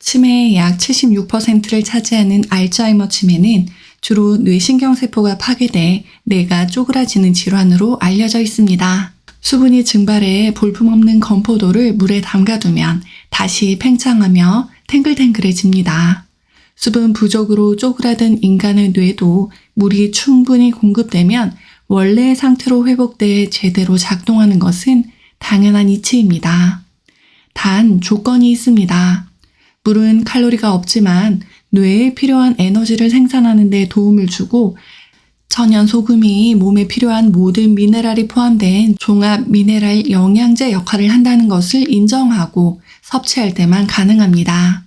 치매의 약 76%를 차지하는 알츠하이머 치매는 주로 뇌신경세포가 파괴돼 뇌가 쪼그라지는 질환으로 알려져 있습니다. 수분이 증발해 볼품없는 건포도를 물에 담가두면 다시 팽창하며 탱글탱글해집니다. 수분 부족으로 쪼그라든 인간의 뇌도 물이 충분히 공급되면 원래의 상태로 회복돼 제대로 작동하는 것은 당연한 이치입니다. 단 조건이 있습니다. 물은 칼로리가 없지만 뇌에 필요한 에너지를 생산하는 데 도움을 주고 천연 소금이 몸에 필요한 모든 미네랄이 포함된 종합 미네랄 영양제 역할을 한다는 것을 인정하고 섭취할 때만 가능합니다.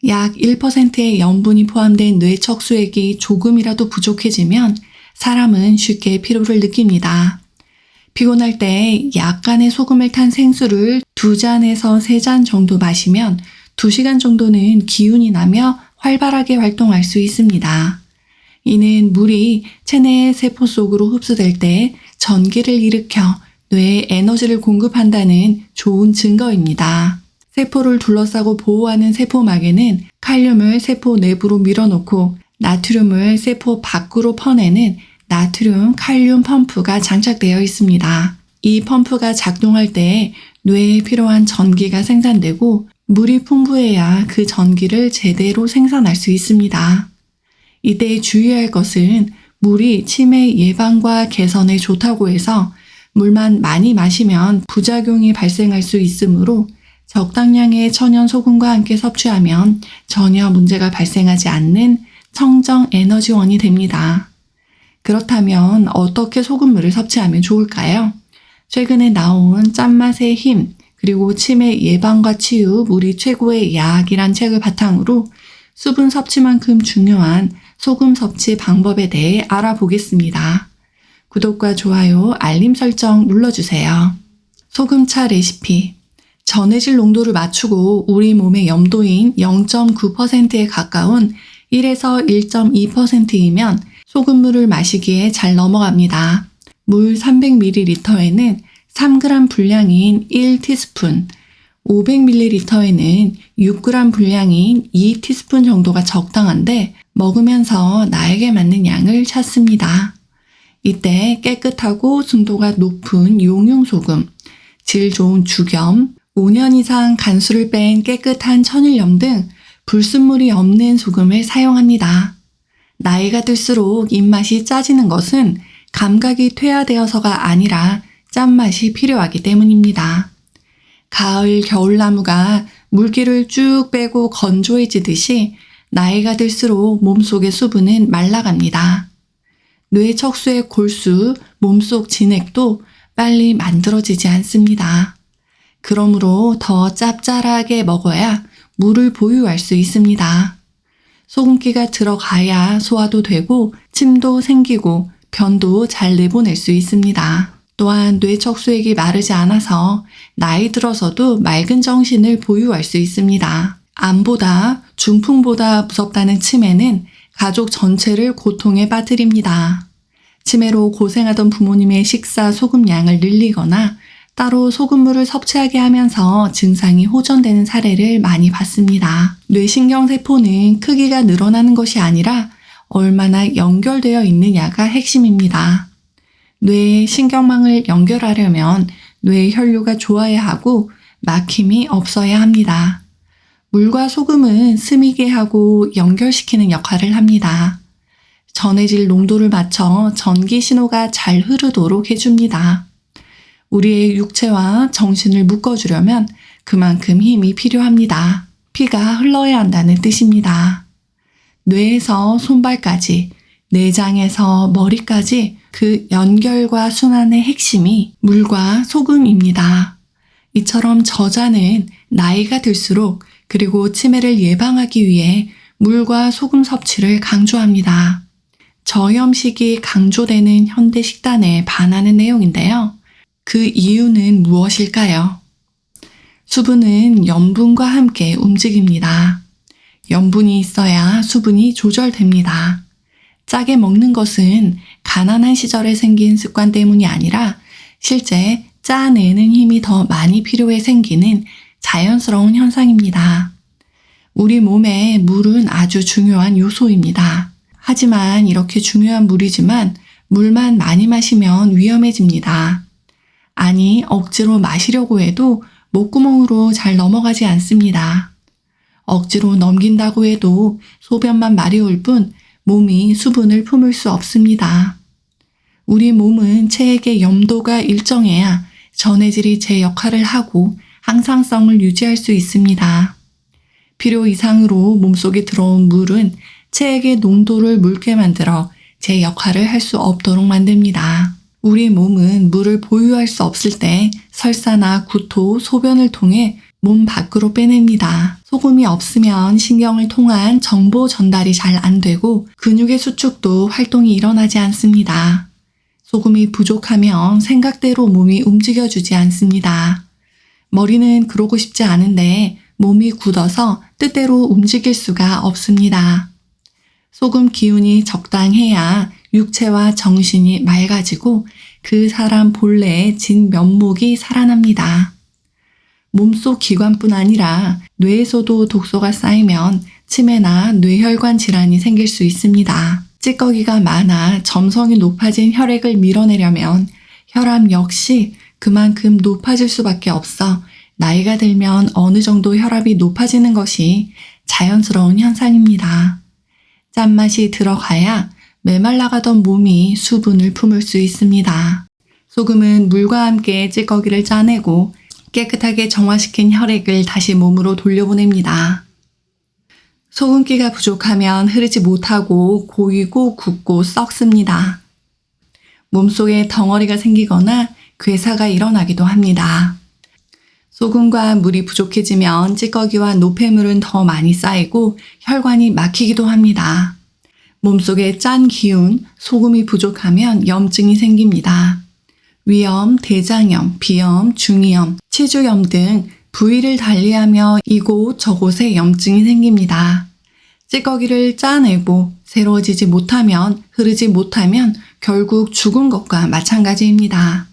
약 1%의 염분이 포함된 뇌 척수액이 조금이라도 부족해지면 사람은 쉽게 피로를 느낍니다. 피곤할 때 약간의 소금을 탄 생수를 2잔에서 3잔 정도 마시면 2시간 정도는 기운이 나며 활발하게 활동할 수 있습니다. 이는 물이 체내의 세포 속으로 흡수될 때 전기를 일으켜 뇌에 에너지를 공급한다는 좋은 증거입니다. 세포를 둘러싸고 보호하는 세포막에는 칼륨을 세포 내부로 밀어넣고 나트륨을 세포 밖으로 퍼내는 나트륨 칼륨 펌프가 장착되어 있습니다. 이 펌프가 작동할 때 뇌에 필요한 전기가 생산되고 물이 풍부해야 그 전기를 제대로 생산할 수 있습니다. 이때 주의할 것은 물이 치매 예방과 개선에 좋다고 해서 물만 많이 마시면 부작용이 발생할 수 있으므로 적당량의 천연 소금과 함께 섭취하면 전혀 문제가 발생하지 않는 청정 에너지원이 됩니다. 그렇다면 어떻게 소금물을 섭취하면 좋을까요? 최근에 나온 짠맛의 힘, 그리고 치매 예방과 치유, 물이 최고의 약이란 책을 바탕으로 수분 섭취만큼 중요한 소금 섭취 방법에 대해 알아보겠습니다. 구독과 좋아요, 알림 설정 눌러주세요. 소금차 레시피. 전해질 농도를 맞추고 우리 몸의 염도인 0.9%에 가까운 1에서 1.2%이면 소금물을 마시기에 잘 넘어갑니다. 물 300ml에는 3g 분량인 1티스푼, 500ml에는 6g 분량인 2티스푼 정도가 적당한데 먹으면서 나에게 맞는 양을 찾습니다. 이때 깨끗하고 순도가 높은 용융소금, 질 좋은 죽염, 5년 이상 간수를 뺀 깨끗한 천일염 등 불순물이 없는 소금을 사용합니다. 나이가 들수록 입맛이 짜지는 것은 감각이 퇴화되어서가 아니라 짠맛이 필요하기 때문입니다. 가을 겨울나무가 물기를 쭉 빼고 건조해지듯이 나이가 들수록 몸속의 수분은 말라갑니다. 뇌 척수의 골수, 몸속 진액도 빨리 만들어지지 않습니다. 그러므로 더 짭짤하게 먹어야 물을 보유할 수 있습니다. 소금기가 들어가야 소화도 되고 침도 생기고 변도 잘 내보낼 수 있습니다. 또한 뇌 척수액이 마르지 않아서 나이 들어서도 맑은 정신을 보유할 수 있습니다. 암보다 중풍보다 무섭다는 치매는 가족 전체를 고통에 빠뜨립니다. 치매로 고생하던 부모님의 식사 소금량을 늘리거나 따로 소금물을 섭취하게 하면서 증상이 호전되는 사례를 많이 봤습니다. 뇌신경세포는 크기가 늘어나는 것이 아니라 얼마나 연결되어 있느냐가 핵심입니다. 뇌의 신경망을 연결하려면 뇌의 혈류가 좋아야 하고 막힘이 없어야 합니다. 물과 소금은 스미게 하고 연결시키는 역할을 합니다. 전해질 농도를 맞춰 전기 신호가 잘 흐르도록 해줍니다. 우리의 육체와 정신을 묶어주려면 그만큼 힘이 필요합니다. 피가 흘러야 한다는 뜻입니다. 뇌에서 손발까지, 내장에서 머리까지 그 연결과 순환의 핵심이 물과 소금입니다. 이처럼 저자는 나이가 들수록 그리고 치매를 예방하기 위해 물과 소금 섭취를 강조합니다. 저염식이 강조되는 현대 식단에 반하는 내용인데요. 그 이유는 무엇일까요? 수분은 염분과 함께 움직입니다. 염분이 있어야 수분이 조절됩니다. 짜게 먹는 것은 가난한 시절에 생긴 습관 때문이 아니라 실제 짜내는 힘이 더 많이 필요해 생기는 자연스러운 현상입니다. 우리 몸에 물은 아주 중요한 요소입니다. 하지만 이렇게 중요한 물이지만 물만 많이 마시면 위험해집니다. 아니, 억지로 마시려고 해도 목구멍으로 잘 넘어가지 않습니다. 억지로 넘긴다고 해도 소변만 마려울 뿐 몸이 수분을 품을 수 없습니다. 우리 몸은 체액의 염도가 일정해야 전해질이 제 역할을 하고 항상성을 유지할 수 있습니다. 필요 이상으로 몸속에 들어온 물은 체액의 농도를 묽게 만들어 제 역할을 할 수 없도록 만듭니다. 우리 몸은 물을 보유할 수 없을 때 설사나 구토, 소변을 통해 몸 밖으로 빼냅니다. 소금이 없으면 신경을 통한 정보 전달이 잘 안 되고 근육의 수축도 활동이 일어나지 않습니다. 소금이 부족하면 생각대로 몸이 움직여주지 않습니다. 머리는 그러고 싶지 않은데 몸이 굳어서 뜻대로 움직일 수가 없습니다. 소금 기운이 적당해야 육체와 정신이 맑아지고 그 사람 본래의 진 면목이 살아납니다. 몸속 기관뿐 아니라 뇌에서도 독소가 쌓이면 치매나 뇌혈관 질환이 생길 수 있습니다. 찌꺼기가 많아 점성이 높아진 혈액을 밀어내려면 혈압 역시 그만큼 높아질 수밖에 없어 나이가 들면 어느 정도 혈압이 높아지는 것이 자연스러운 현상입니다. 짠맛이 들어가야 메말라가던 몸이 수분을 품을 수 있습니다. 소금은 물과 함께 찌꺼기를 짜내고 깨끗하게 정화시킨 혈액을 다시 몸으로 돌려보냅니다. 소금기가 부족하면 흐르지 못하고 고이고 굳고 썩습니다. 몸속에 덩어리가 생기거나 괴사가 일어나기도 합니다. 소금과 물이 부족해지면 찌꺼기와 노폐물은 더 많이 쌓이고 혈관이 막히기도 합니다. 몸속에 짠 기운, 소금이 부족하면 염증이 생깁니다. 위염, 대장염, 비염, 중이염, 치주염 등 부위를 달리하며 이곳 저곳에 염증이 생깁니다. 찌꺼기를 짜내고 새로워지지 못하면, 흐르지 못하면 결국 죽은 것과 마찬가지입니다.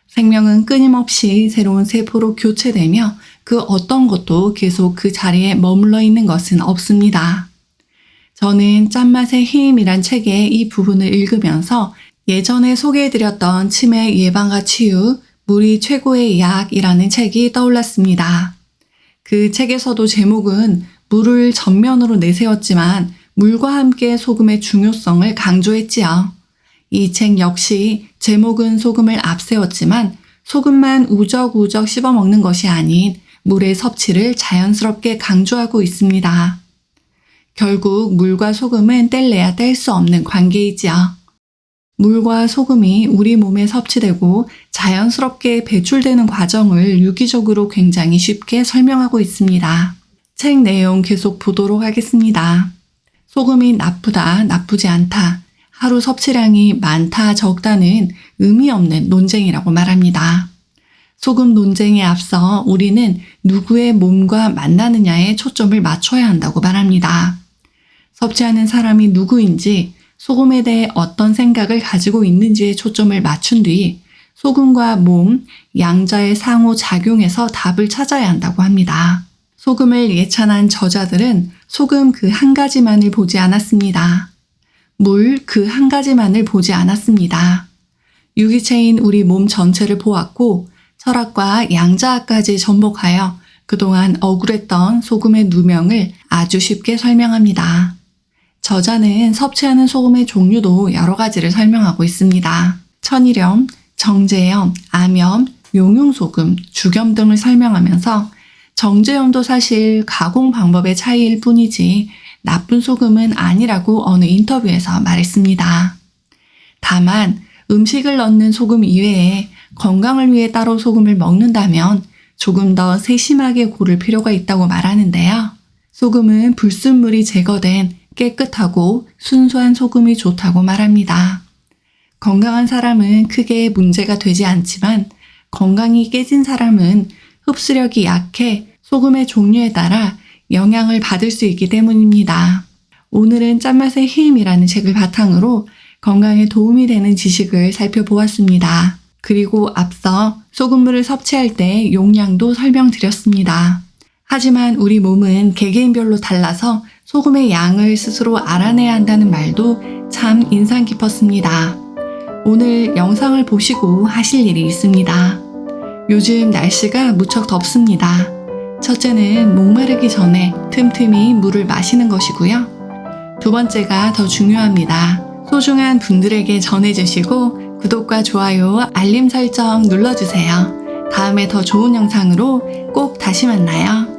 생명은 끊임없이 새로운 세포로 교체되며 그 어떤 것도 계속 그 자리에 머물러 있는 것은 없습니다. 저는 짠맛의 힘이란 책의 이 부분을 읽으면서 예전에 소개해드렸던 치매 예방과 치유, 물이 최고의 약이라는 책이 떠올랐습니다. 그 책에서도 제목은 물을 전면으로 내세웠지만 물과 함께 소금의 중요성을 강조했지요. 이 책 역시 제목은 소금을 앞세웠지만 소금만 우적우적 씹어먹는 것이 아닌 물의 섭취를 자연스럽게 강조하고 있습니다. 결국 물과 소금은 뗄래야 뗄 수 없는 관계이지요. 물과 소금이 우리 몸에 섭취되고 자연스럽게 배출되는 과정을 유기적으로 굉장히 쉽게 설명하고 있습니다. 책 내용 계속 보도록 하겠습니다. 소금이 나쁘다, 나쁘지 않다, 하루 섭취량이 많다, 적다는 의미 없는 논쟁이라고 말합니다. 소금 논쟁에 앞서 우리는 누구의 몸과 만나느냐에 초점을 맞춰야 한다고 말합니다. 섭취하는 사람이 누구인지, 소금에 대해 어떤 생각을 가지고 있는지에 초점을 맞춘 뒤 소금과 몸, 양자의 상호작용에서 답을 찾아야 한다고 합니다. 소금을 예찬한 저자들은 소금 그 한 가지만을 보지 않았습니다. 물 그 한 가지만을 보지 않았습니다. 유기체인 우리 몸 전체를 보았고 철학과 양자학까지 접목하여 그동안 억울했던 소금의 누명을 아주 쉽게 설명합니다. 저자는 섭취하는 소금의 종류도 여러 가지를 설명하고 있습니다. 천일염, 정제염, 암염, 용융소금, 죽염 등을 설명하면서 정제염도 사실 가공 방법의 차이일 뿐이지 나쁜 소금은 아니라고 어느 인터뷰에서 말했습니다. 다만 음식을 넣는 소금 이외에 건강을 위해 따로 소금을 먹는다면 조금 더 세심하게 고를 필요가 있다고 말하는데요. 소금은 불순물이 제거된 깨끗하고 순수한 소금이 좋다고 말합니다. 건강한 사람은 크게 문제가 되지 않지만 건강이 깨진 사람은 흡수력이 약해 소금의 종류에 따라 영향을 받을 수 있기 때문입니다. 오늘은 짠맛의 힘이라는 책을 바탕으로 건강에 도움이 되는 지식을 살펴보았습니다. 그리고 앞서 소금물을 섭취할 때 용량도 설명드렸습니다. 하지만 우리 몸은 개개인별로 달라서 소금의 양을 스스로 알아내야 한다는 말도 참 인상 깊었습니다. 오늘 영상을 보시고 하실 일이 있습니다. 요즘 날씨가 무척 덥습니다. 첫째는 목마르기 전에 틈틈이 물을 마시는 것이고요. 두 번째가 더 중요합니다. 소중한 분들에게 전해주시고 구독과 좋아요, 알림 설정 눌러주세요. 다음에 더 좋은 영상으로 꼭 다시 만나요.